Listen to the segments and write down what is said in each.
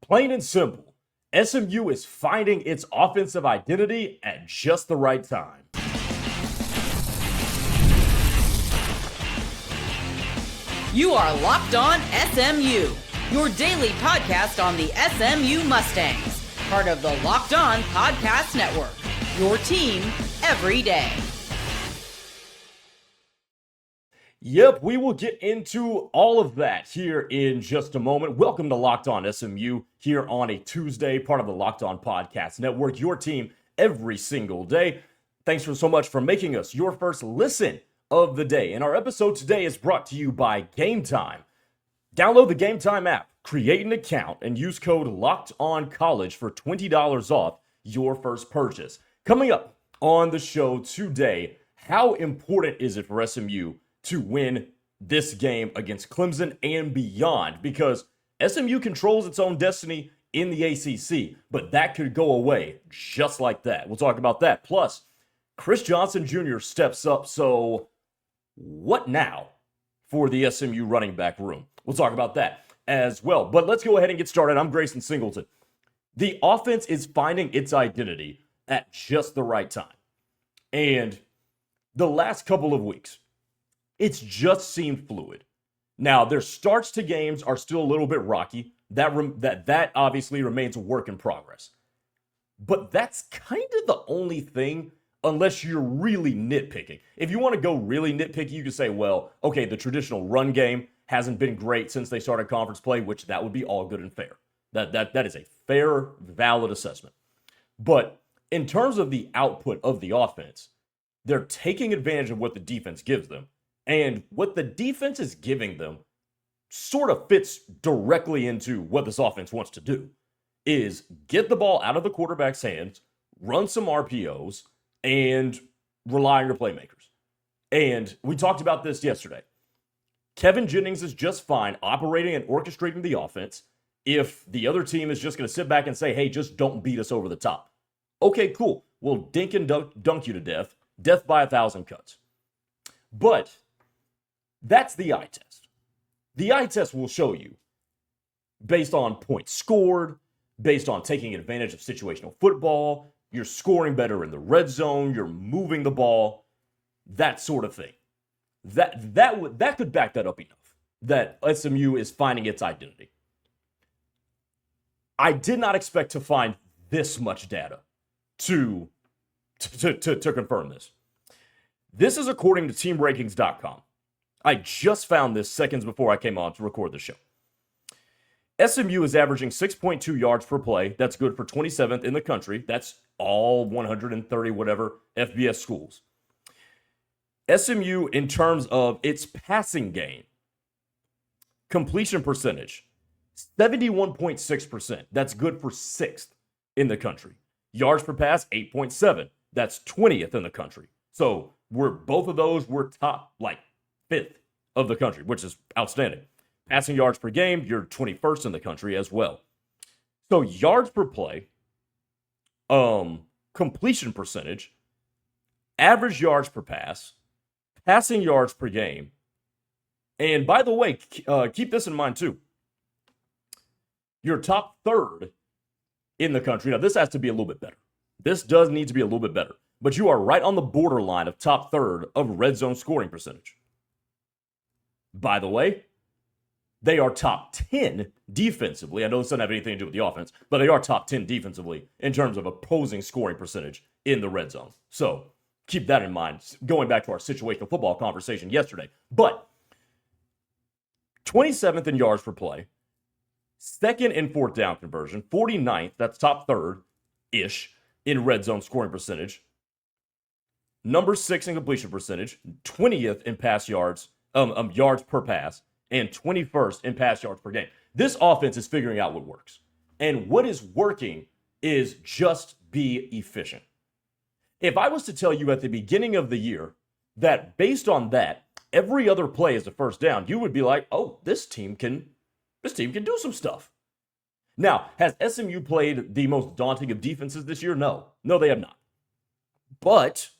Plain and simple, SMU is finding its offensive identity at just the right time. You are Locked On SMU, your daily podcast on the SMU Mustangs, part of the Locked On Podcast Network, your team every day. Yep, we will get into all of that here in just a moment. Welcome to Locked On SMU here on a Tuesday, part of the Locked On Podcast Network, your team every single day. Thanks so much for making us your first listen of the day. And our episode today is brought to you by Game Time. Download the Game Time app, create an account, and use code LOCKEDONCollege for $20 off your first purchase. Coming up on the show today, how important is it for SMU to win this game against Clemson and beyond? Because SMU controls its own destiny in the ACC, but that could go away just like that. We'll talk about that. Plus, Chris Johnson Jr. steps up, so what now for the SMU running back room? We'll talk about that as well. But let's go ahead and get started. I'm Grayson Singleton. The offense is finding its identity at just the right time. And the last couple of weeks, it's just seemed fluid. Now, their starts to games are still a little bit rocky. That obviously remains a work in progress. But that's kind of the only thing, unless you're really nitpicking. If you want to go really nitpicky, you can say, well, okay, the traditional run game hasn't been great since they started conference play, which that would be all good and fair. That is a fair, valid assessment. But in terms of the output of the offense, they're taking advantage of what the defense gives them. And what the defense is giving them sort of fits directly into what this offense wants to do, is get the ball out of the quarterback's hands, run some RPOs, and rely on your playmakers. And we talked about this yesterday. Kevin Jennings is just fine operating and orchestrating the offense if the other team is just going to sit back and say, hey, just don't beat us over the top. Okay, cool. We'll dink and dunk you to death by 1,000 cuts. But that's the eye test. The eye test will show you, based on points scored, based on taking advantage of situational football, you're scoring better in the red zone, you're moving the ball, that sort of thing. That could back that up enough, that SMU is finding its identity. I did not expect to find this much data to confirm this. This is according to TeamRankings.com. I just found this seconds before I came on to record the show. SMU is averaging 6.2 yards per play. That's good for 27th in the country. That's all 130 whatever FBS schools. SMU, in terms of its passing game, completion percentage, 71.6%. That's good for 6th in the country. Yards per pass, 8.7. That's 20th in the country. So both of those were top, like 5th of the country, which is outstanding. Passing yards per game, you're 21st in the country as well. So yards per play, completion percentage, average yards per pass, passing yards per game. And by the way, keep this in mind too. You're top 3rd in the country. Now, this has to be a little bit better. This does need to be a little bit better. But you are right on the borderline of top 3rd of red zone scoring percentage. By the way, they are top 10 defensively. I know this doesn't have anything to do with the offense, but they are top 10 defensively in terms of opposing scoring percentage in the red zone. So keep that in mind, going back to our situational football conversation yesterday. But 27th in yards per play, 2nd in 4th down conversion, 49th, that's top 3rd-ish in red zone scoring percentage, number 6 in completion percentage, 20th in pass yards, yards per pass, and 21st in pass yards per game. This offense is figuring out what works. And what is working is just be efficient. If I was to tell you at the beginning of the year that based on that, every other play is a first down, you would be like, oh, this team can do some stuff. Now, has SMU played the most daunting of defenses this year? No, they have not. But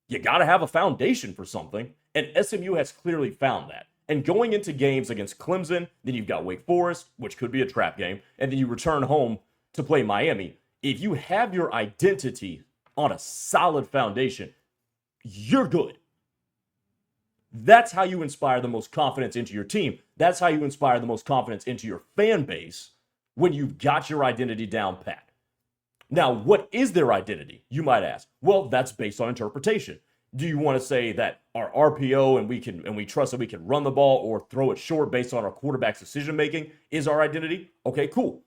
you got to have a foundation for something, and SMU has clearly found that. And going into games against Clemson, then you've got Wake Forest, which could be a trap game, and then you return home to play Miami. If you have your identity on a solid foundation, you're good. That's how you inspire the most confidence into your team. That's how you inspire the most confidence into your fan base when you've got your identity down pat. Now, what is their identity? You might ask. Well, that's based on interpretation. Do you want to say that our RPO and we trust that we can run the ball or throw it short based on our quarterback's decision making is our identity? Okay, cool.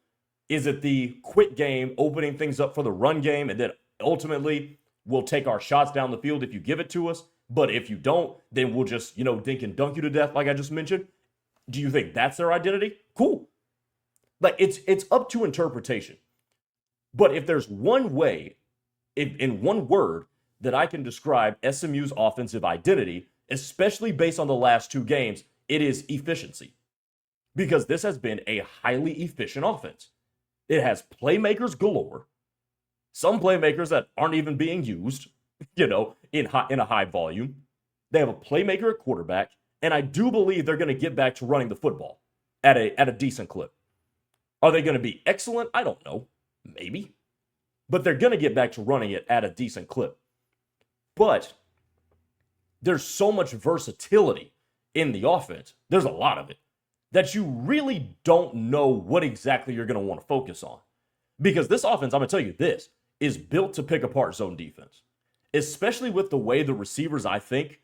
Is it the quick game, opening things up for the run game, and then ultimately we'll take our shots down the field if you give it to us? But if you don't, then we'll just, dink and dunk you to death like I just mentioned. Do you think that's their identity? Cool. Like, it's up to interpretation. But if there's one way, in one word, that I can describe SMU's offensive identity, especially based on the last two games, it is efficiency. Because this has been a highly efficient offense. It has playmakers galore. Some playmakers that aren't even being used, in a high volume. They have a playmaker at quarterback, and I do believe they're going to get back to running the football at a decent clip. Are they going to be excellent? I don't know. Maybe. But they're going to get back to running it at a decent clip. But there's so much versatility in the offense. There's a lot of it that you really don't know what exactly you're going to want to focus on. Because this offense, I'm going to tell you this, is built to pick apart zone defense. Especially with the way the receivers, I think,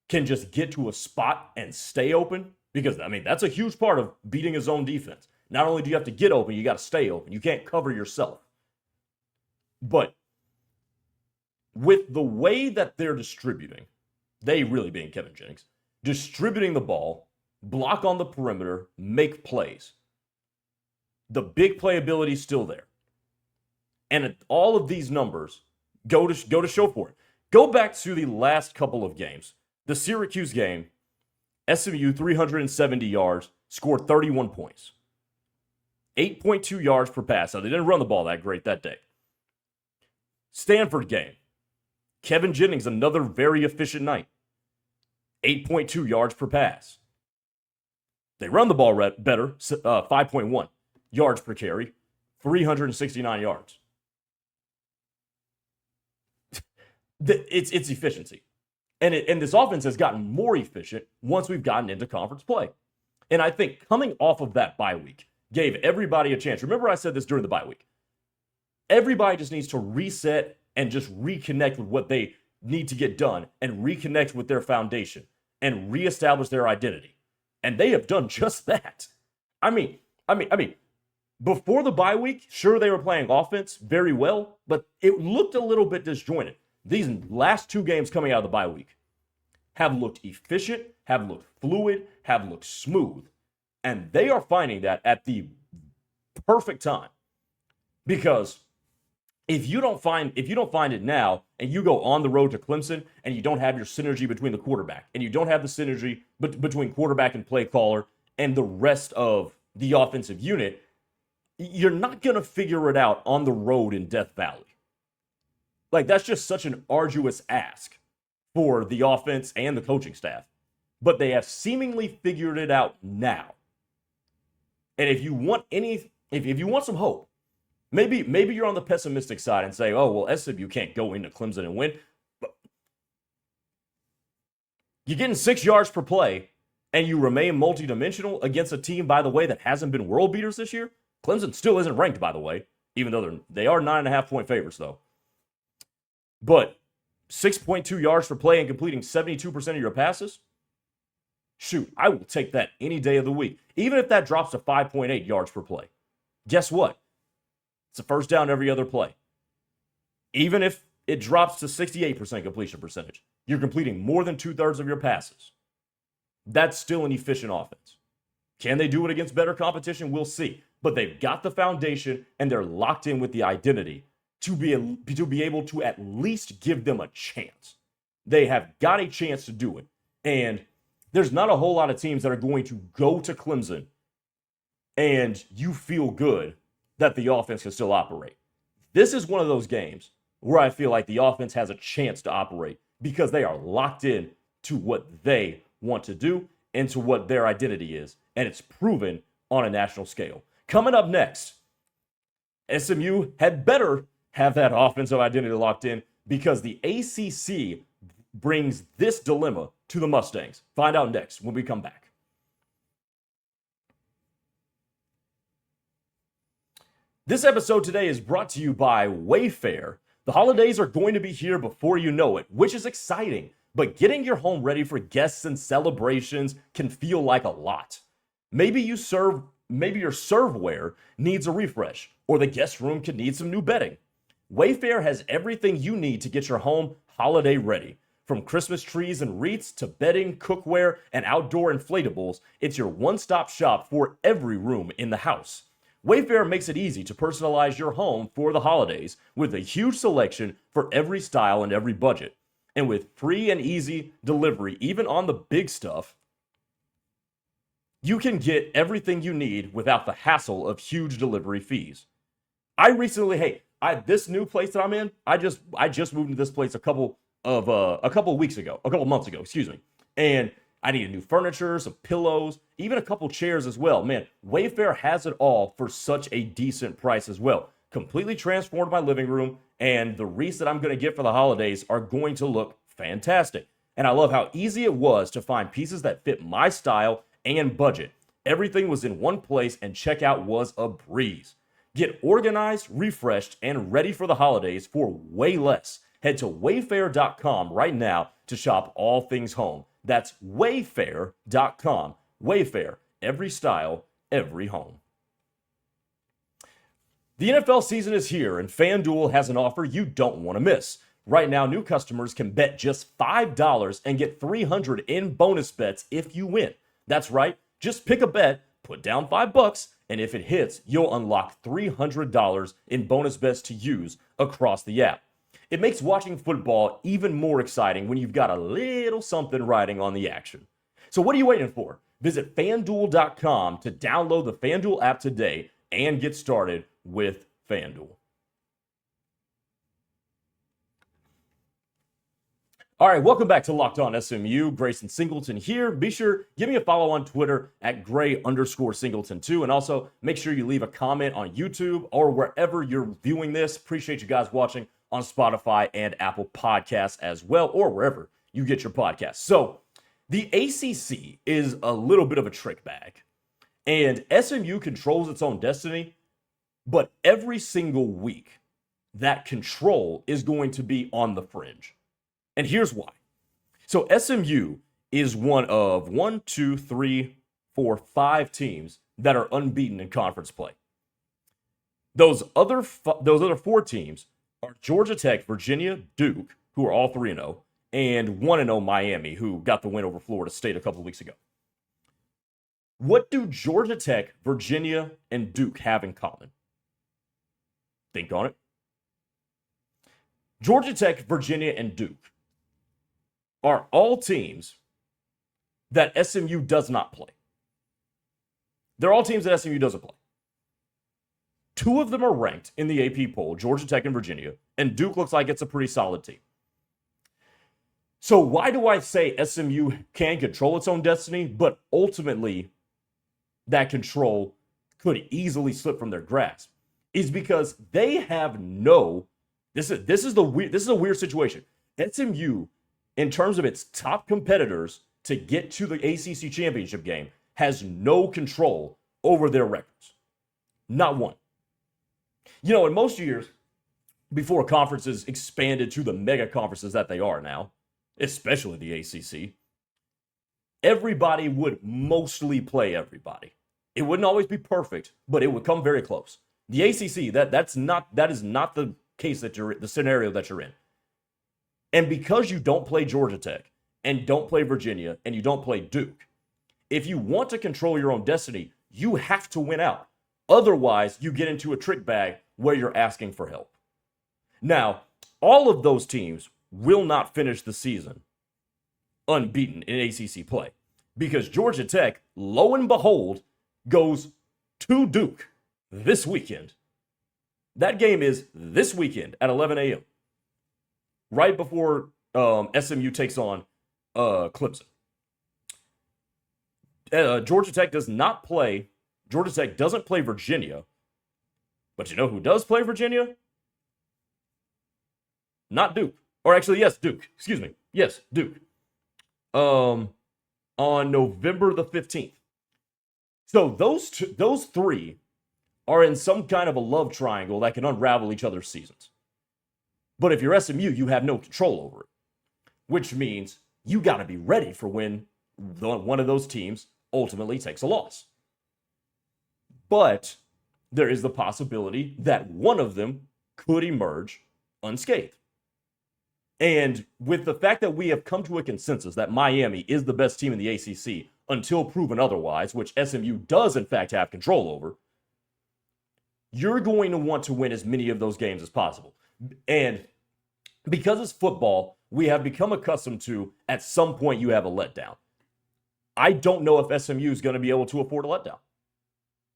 can just get to a spot and stay open. Because, that's a huge part of beating a zone defense. Not only do you have to get open, you got to stay open. You can't cover yourself. But with the way that they're distributing, they really being Kevin Jennings, distributing the ball, block on the perimeter, make plays. The big playability is still there. And all of these numbers go to show for it. Go back to the last couple of games. The Syracuse game, SMU 370 yards, scored 31 points. 8.2 yards per pass. Now, they didn't run the ball that great that day. Stanford game, Kevin Jennings, another very efficient night. 8.2 yards per pass. They run the ball better, 5.1 yards per carry, 369 yards. It's efficiency. And this offense has gotten more efficient once we've gotten into conference play. And I think coming off of that bye week gave everybody a chance. Remember I said this during the bye week. Everybody just needs to reset and just reconnect with what they need to get done and reconnect with their foundation and reestablish their identity. And they have done just that. I mean, before the bye week, sure, they were playing offense very well, but it looked a little bit disjointed. These last two games coming out of the bye week have looked efficient, have looked fluid, have looked smooth. And they are finding that at the perfect time. Because if you don't find it now and you go on the road to Clemson and you don't have your synergy between the quarterback and you don't have the synergy between quarterback and play caller and the rest of the offensive unit, you're not going to figure it out on the road in Death Valley. Like, that's just such an arduous ask for the offense and the coaching staff. But they have seemingly figured it out now. And if you want if you want some hope, maybe you're on the pessimistic side and say, oh, well, SMU can't go into Clemson and win. But you're getting 6 yards per play and you remain multidimensional against a team, by the way, that hasn't been world beaters this year. Clemson still isn't ranked, by the way, even though they are 9.5-point favorites, though. But 6.2 yards per play and completing 72% of your passes? Shoot, I will take that any day of the week. Even if that drops to 5.8 yards per play. Guess what? It's a first down every other play. Even if it drops to 68% completion percentage, you're completing more than 2/3 of your passes. That's still an efficient offense. Can they do it against better competition? We'll see. But they've got the foundation and they're locked in with the identity to be able to at least give them a chance. They have got a chance to do it. And there's not a whole lot of teams that are going to go to Clemson and you feel good that the offense can still operate. This is one of those games where I feel like the offense has a chance to operate because they are locked in to what they want to do. into what their identity is, and it's proven on a national scale. Coming up next, SMU had better have that offensive identity locked in because the ACC brings this dilemma to the Mustangs. Find out next when we come back. This episode today is brought to you by Wayfair. The holidays are going to be here before you know it, which is exciting, but getting your home ready for guests and celebrations can feel like a lot. Maybe your serveware needs a refresh, or the guest room could need some new bedding. Wayfair has everything you need to get your home holiday ready. From Christmas trees and wreaths to bedding, cookware, and outdoor inflatables, it's your one-stop shop for every room in the house. Wayfair makes it easy to personalize your home for the holidays with a huge selection for every style and every budget. And with free and easy delivery, even on the big stuff, you can get everything you need without the hassle of huge delivery fees. This new place that I'm in, I just moved into this place a couple months ago, excuse me. And I needed new furniture, some pillows, even a couple chairs as well. Man, Wayfair has it all for such a decent price as well. Completely transformed my living room, and the wreaths that I'm going to get for the holidays are going to look fantastic. And I love how easy it was to find pieces that fit my style and budget. Everything was in one place, and checkout was a breeze. Get organized, refreshed, and ready for the holidays for way less. Head to wayfair.com right now to shop all things home. That's wayfair.com. Wayfair, every style, every home. The NFL season is here, and FanDuel has an offer you don't want to miss. Right now, new customers can bet just $5 and get $300 in bonus bets if you win. That's right, just pick a bet, put down $5, and if it hits, you'll unlock $300 in bonus bets to use across the app. It makes watching football even more exciting when you've got a little something riding on the action. So what are you waiting for? Visit FanDuel.com to download the FanDuel app today and get started with FanDuel. All right, welcome back to Locked On SMU. Grayson Singleton here. Be sure, give me a follow on Twitter at Gray_Singleton2. And also make sure you leave a comment on YouTube or wherever you're viewing this. Appreciate you guys watching on Spotify and Apple Podcasts as well, or wherever you get your podcasts. So the ACC is a little bit of a trick bag, and SMU controls its own destiny, but every single week that control is going to be on the fringe. And here's why. So SMU is one of 5 teams that are unbeaten in conference play. Those other 4 teams are Georgia Tech, Virginia, Duke, who are all 3-0, and 1-0 Miami, who got the win over Florida State a couple of weeks ago. What do Georgia Tech, Virginia, and Duke have in common? Think on it. Georgia Tech, Virginia, and Duke are all teams that SMU does not play. They're all teams that SMU doesn't play. 2 of them are ranked in the AP poll, Georgia Tech and Virginia, and Duke looks like it's a pretty solid team. So why do I say SMU can control its own destiny, but ultimately that control could easily slip from their grasp? Is because they have this is a weird situation. SMU, in terms of its top competitors to get to the ACC championship game, has no control over their records. Not one. You know, in most years, before conferences expanded to the mega conferences that they are now, especially the ACC, everybody would mostly play everybody. It wouldn't always be perfect, but it would come very close. The ACC, that is not the case the scenario that you're in. And because you don't play Georgia Tech and don't play Virginia and you don't play Duke, if you want to control your own destiny, you have to win out. Otherwise, you get into a trick bag where you're asking for help. Now, all of those teams will not finish the season unbeaten in ACC play because Georgia Tech, lo and behold, goes to Duke this weekend. That game is this weekend at 11 a.m., right before SMU takes on Clemson. Georgia Tech doesn't play Virginia. But you know who does play Virginia? Not Duke. Or actually, yes, Duke. Excuse me. Yes, Duke. On November the 15th. So those three are in some kind of a love triangle that can unravel each other's seasons. But if you're SMU, you have no control over it, which means you got to be ready for when one of those teams ultimately takes a loss. But there is the possibility that one of them could emerge unscathed. And with the fact that we have come to a consensus that Miami is the best team in the ACC until proven otherwise, which SMU does in fact have control over, you're going to want to win as many of those games as possible. And because it's football, we have become accustomed to at some point you have a letdown. I don't know if SMU is going to be able to afford a letdown.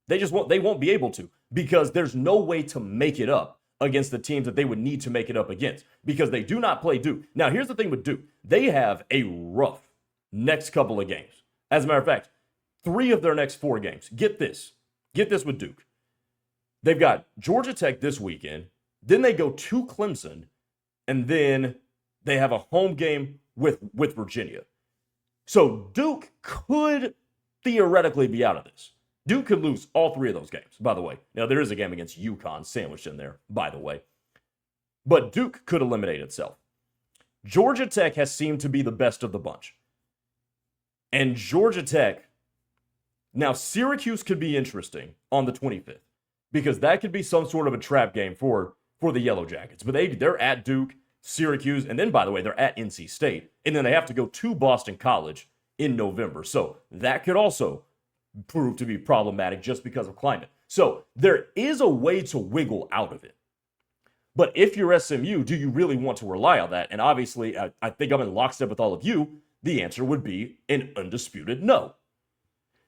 They won't be able to, because there's no way to make it up against the teams that they would need to make it up against, because they do not play Duke. Now, here's the thing with Duke. They have a rough next couple of games. As a matter of fact, 3 of their next 4 games. Get this with Duke. They've got Georgia Tech this weekend, then they go to Clemson, and then they have a home game with Virginia. So Duke could theoretically be out of this. Duke could lose all 3 of those games, by the way. Now, there is a game against UConn sandwiched in there, by the way. But Duke could eliminate itself. Georgia Tech has seemed to be the best of the bunch. And Georgia Tech, now Syracuse could be interesting on the 25th, because that could be some sort of a trap game for the Yellow Jackets. But they're at Duke, Syracuse, and then, by the way, they're at NC State. And then they have to go to Boston College in November. So that could also prove to be problematic just because of climate. So there is a way to wiggle out of it. But if you're SMU, do you really want to rely on that? And obviously, I think I'm in lockstep with all of you. The answer would be an undisputed no.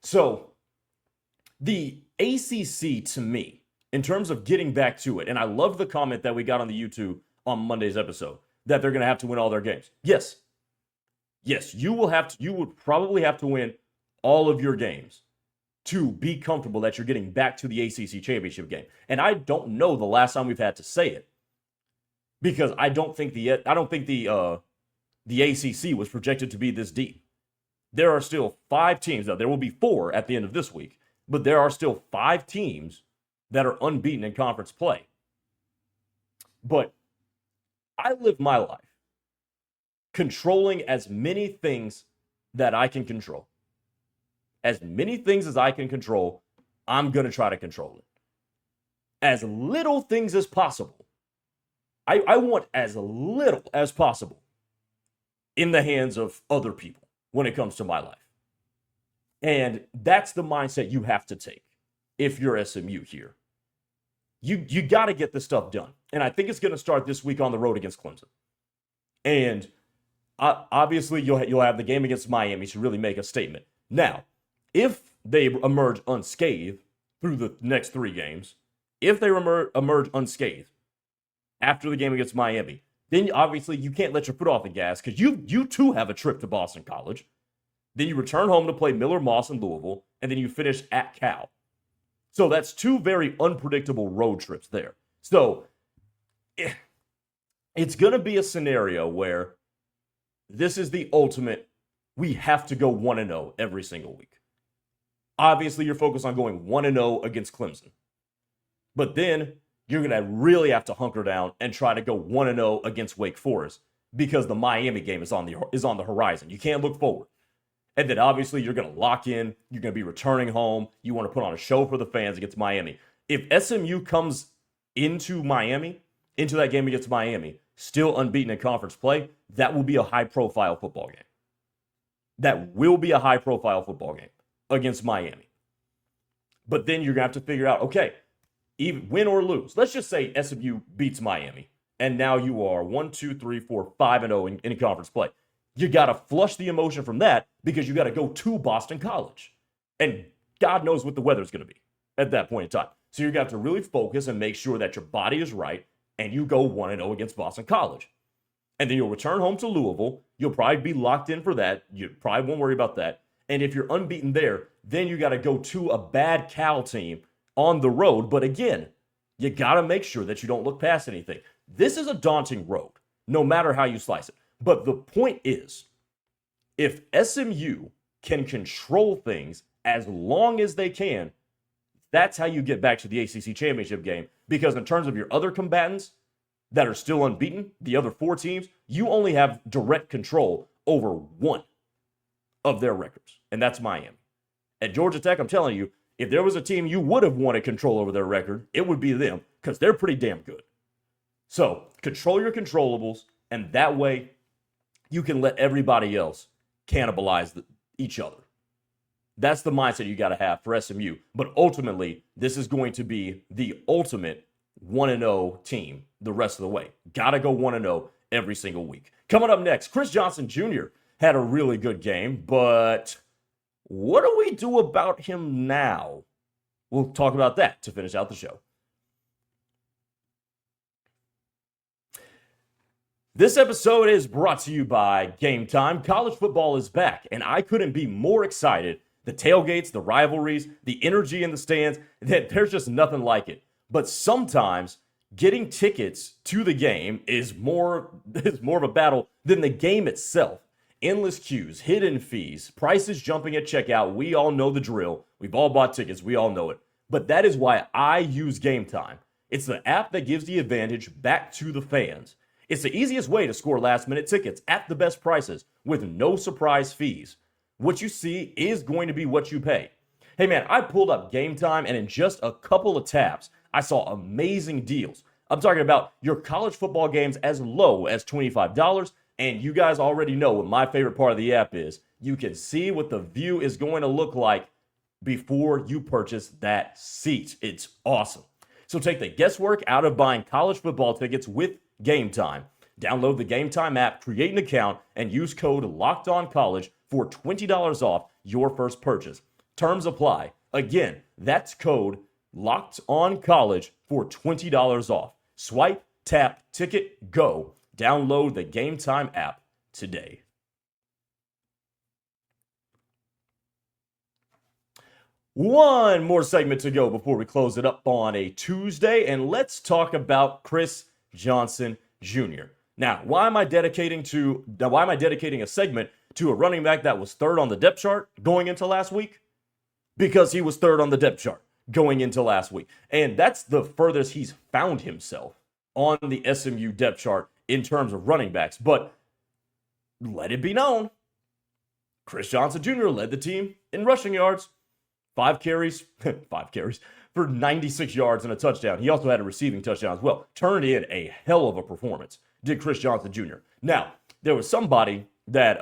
So the ACC, to me, in terms of getting back to it, and I love the comment that we got on the YouTube on Monday's episode, that they're going to have to win all their games. Yes, you would probably have to win all of your games to be comfortable that you're getting back to the ACC championship game. And I don't know the last time we've had to say it, because I don't think the ACC was projected to be this deep. There are still 5 teams. Now, there will be 4 at the end of this week, but there are still 5 teams that are unbeaten in conference play. But I live my life controlling as many things that I can control. As many things as I can control, I'm going to try to control it. As little things as possible. I want as little as possible in the hands of other people when it comes to my life. And that's the mindset you have to take if you're SMU here. You got to get this stuff done. And I think it's going to start this week on the road against Clemson. And obviously, you'll have the game against Miami to really make a statement. Now, if they emerge unscathed through the next 3 games, if they emerge unscathed after the game against Miami, then obviously you can't let your foot off the gas, because you too have a trip to Boston College. Then you return home to play Miller Moss in Louisville, and then you finish at Cal. So that's 2 very unpredictable road trips there. So it's going to be a scenario where this is the ultimate, we have to go 1-0 every single week. Obviously, you're focused on going 1-0 against Clemson. But then you're going to really have to hunker down and try to go 1-0 against Wake Forest, because the Miami game is on the horizon. You can't look forward. And then obviously you're going to lock in. You're going to be returning home. You want to put on a show for the fans against Miami. If SMU comes into that game against Miami, still unbeaten in conference play, that will be a high-profile football game. That will be a high-profile football game against Miami. But then you're going to have to figure out, okay, even win or lose. Let's just say SMU beats Miami, and now you are 5-0 in conference play. You got to flush the emotion from that, because you got to go to Boston College. And God knows what the weather's going to be at that point in time. So you're going to have to really focus and make sure that your body is right, and you go 1-0 against Boston College. And then you'll return home to Louisville. You'll probably be locked in for that. You probably won't worry about that. And if you're unbeaten there, then you got to go to a bad Cal team on the road. But again, you got to make sure that you don't look past anything. This is a daunting road, no matter how you slice it. But the point is, if SMU can control things as long as they can, that's how you get back to the ACC championship game. Because in terms of your other combatants that are still unbeaten, the other 4 teams, you only have direct control over one of their records, and that's Miami. At Georgia Tech, I'm telling you, if there was a team you would have wanted control over their record, it would be them, because they're pretty damn good. So control your controllables, and that way you can let everybody else cannibalize each other. That's the mindset you got to have for SMU. But ultimately, this is going to be the ultimate 1-0 team the rest of the way. Got to go 1-0 every single week. Coming up next, Chris Johnson Jr. had a really good game, but what do we do about him now? We'll talk about that to finish out the show. This episode is brought to you by Game Time. College football is back, and I couldn't be more excited. The tailgates, the rivalries, the energy in the stands, there's just nothing like it. But sometimes getting tickets to the game is more of a battle than the game itself. Endless queues, hidden fees, prices jumping at checkout. We all know the drill. We've all bought tickets. We all know it. But that is why I use Game Time. It's the app that gives the advantage back to the fans. It's the easiest way to score last-minute tickets at the best prices with no surprise fees. What you see is going to be what you pay. Hey man, I pulled up Game Time, and in just a couple of taps, I saw amazing deals. I'm talking about your college football games as low as $25, and you guys already know what my favorite part of the app is. You can see what the view is going to look like before you purchase that seat. It's awesome. So take the guesswork out of buying college football tickets with Game Time. Download the Game Time app, create an account, and use code LOCKEDONCOLLEGE for $20 off your first purchase. Terms apply. Again, that's code LOCKEDONCOLLEGE for $20 off. Swipe, tap, ticket, go. Download the Game Time app today. One more segment to go before we close it up on a Tuesday, and let's talk about Chris Johnson Jr. Now, why am I dedicating a segment to a running back that was third on the depth chart going into last week? Because he was third on the depth chart going into last week. And that's the furthest he's found himself on the SMU depth chart in terms of running backs. But let it be known, Chris Johnson Jr. led the team in rushing yards. 5 carries for 96 yards and a touchdown. He also had a receiving touchdown as well. Turned in a hell of a performance, did Chris Johnson Jr. Now, there was somebody that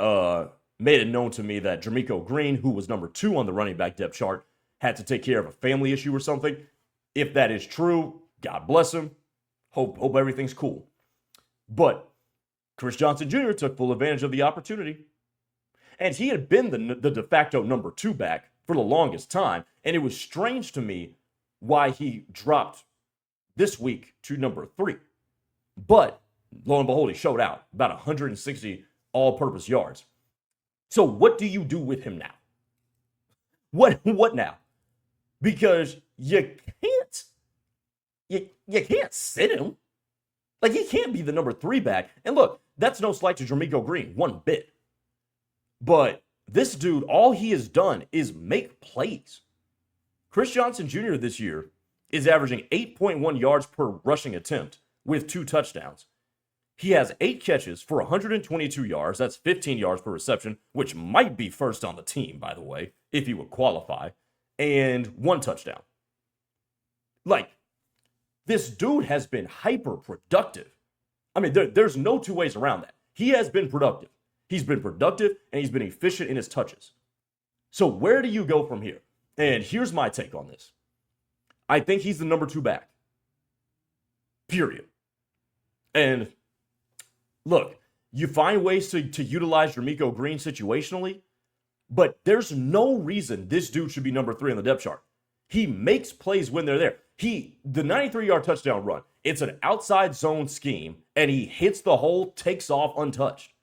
made it known to me that Jermichael Green, who was number 2 on the running back depth chart, had to take care of a family issue or something. If that is true, God bless him. Hope everything's cool. But Chris Johnson Jr. took full advantage of the opportunity. And he had been the de facto number 2 back for the longest time. And it was strange to me why he dropped this week to number 3. But lo and behold, he showed out about 160 all-purpose yards. So what do you do with him now? What now? Because you can't sit him. Like, he can't be the number 3 back. And look, that's no slight to Jermichael Green one bit. But this dude, all he has done is make plays. Chris Johnson Jr. this year is averaging 8.1 yards per rushing attempt with 2 touchdowns. He has 8 catches for 122 yards. That's 15 yards per reception, which might be first on the team, by the way, if he would qualify, and 1 touchdown. Like, this dude has been hyper productive. I mean, there's no 2 ways around that. He has been productive. He's been productive, and he's been efficient in his touches. So where do you go from here? And here's my take on this. I think he's the number 2 back. Period. And look, you find ways to utilize Jermichael Green situationally, but there's no reason this dude should be number 3 on the depth chart. He makes plays when they're there. The 93-yard touchdown run, it's an outside zone scheme, and he hits the hole, takes off untouched.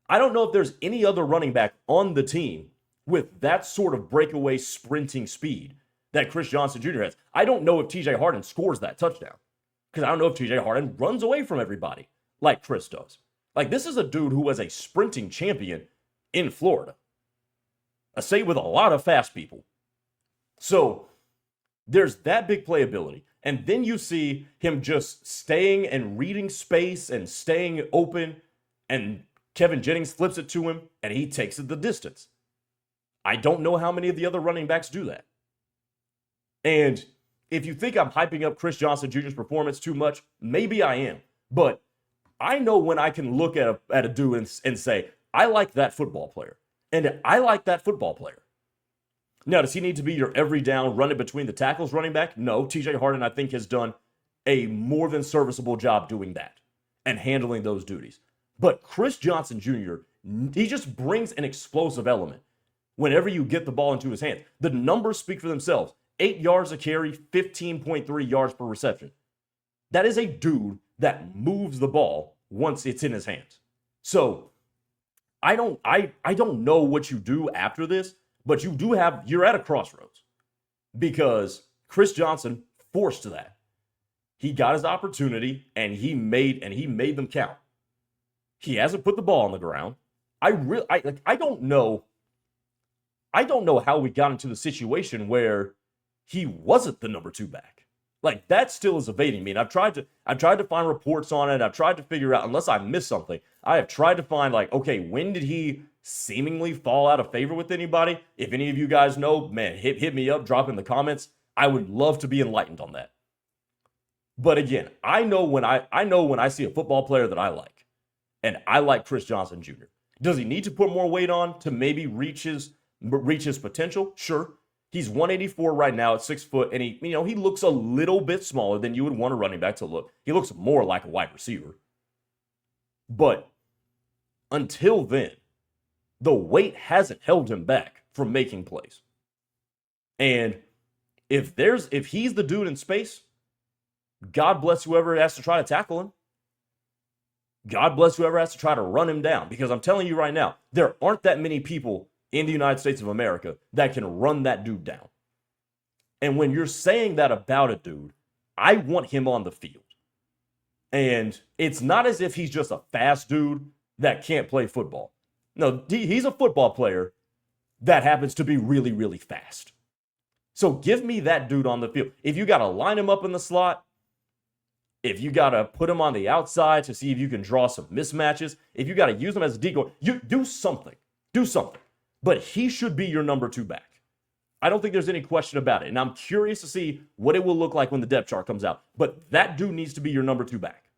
I don't know if there's any other running back on the team with that sort of breakaway sprinting speed that Chris Johnson Jr. has. I don't know if TJ Harden scores that touchdown because I don't know if TJ Harden runs away from everybody like Chris does. Like, this is a dude who was a sprinting champion in Florida, a state with a lot of fast people. So there's that big playability. And then you see him just staying and reading space and staying open, and Kevin Jennings flips it to him and he takes it the distance. I don't know how many of the other running backs do that. And if you think I'm hyping up Chris Johnson Jr.'s performance too much, maybe I am. But I know when I can look at a dude and say, I like that football player. And I like that football player. Now, does he need to be your every down, run it between the tackles running back? No. TJ Harden, I think, has done a more than serviceable job doing that and handling those duties. But Chris Johnson Jr., he just brings an explosive element whenever you get the ball into his hands. The numbers speak for themselves. 8 yards a carry, 15.3 yards per reception. That is a dude that moves the ball once it's in his hands. So I don't know what you do after this, but you're at a crossroads because Chris Johnson forced that. He got his opportunity and he made them count. He hasn't put the ball on the ground. I don't know how we got into the situation where he wasn't the number 2 back. Like, that still is evading me. And I've tried to find reports on it. I've tried to figure out, unless I missed something, I have tried to find, like, okay, when did he seemingly fall out of favor with anybody? If any of you guys know, man, hit me up, drop in the comments. I would love to be enlightened on that. But again, I know when I see a football player that I like, and I like Chris Johnson Jr. Does he need to put more weight on to maybe reach his potential? Sure. He's 184 right now at 6 foot, and he looks a little bit smaller than you would want a running back to look. He looks more like a wide receiver. But until then, the weight hasn't held him back from making plays. And if he's the dude in space, God bless whoever has to try to tackle him. God bless whoever has to try to run him down. Because I'm telling you right now, there aren't that many people in the United States of America that can run that dude down. And when you're saying that about a dude, I want him on the field. And it's not as if he's just a fast dude that can't play football. No, he's a football player that happens to be really, really fast. So give me that dude on the field. If you got to line him up in the slot, if you got to put him on the outside to see if you can draw some mismatches, if you got to use him as a decoy, you do something. Do something. But he should be your number 2 back. I don't think there's any question about it. And I'm curious to see what it will look like when the depth chart comes out. But that dude needs to be your number 2 back.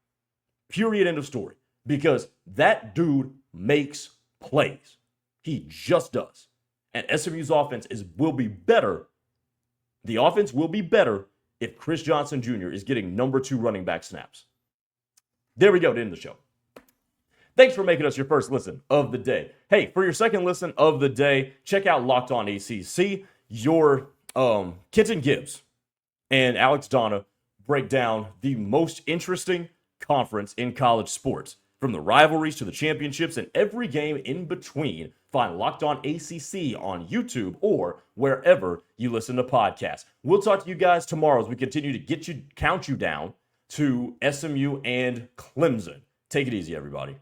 Period, end of story. Because that dude makes plays. He just does. And SMU's offense will be better. The offense will be better if Chris Johnson Jr. is getting number 2 running back snaps. There we go to end the show. Thanks for making us your first listen of the day. Hey, for your second listen of the day, check out Locked On ACC. Your Kenton Gibbs and Alex Donna break down the most interesting conference in college sports, from the rivalries to the championships and every game in between. Find Locked On ACC on YouTube or wherever you listen to podcasts. We'll talk to you guys tomorrow as we continue to count you down to SMU and Clemson. Take it easy, everybody.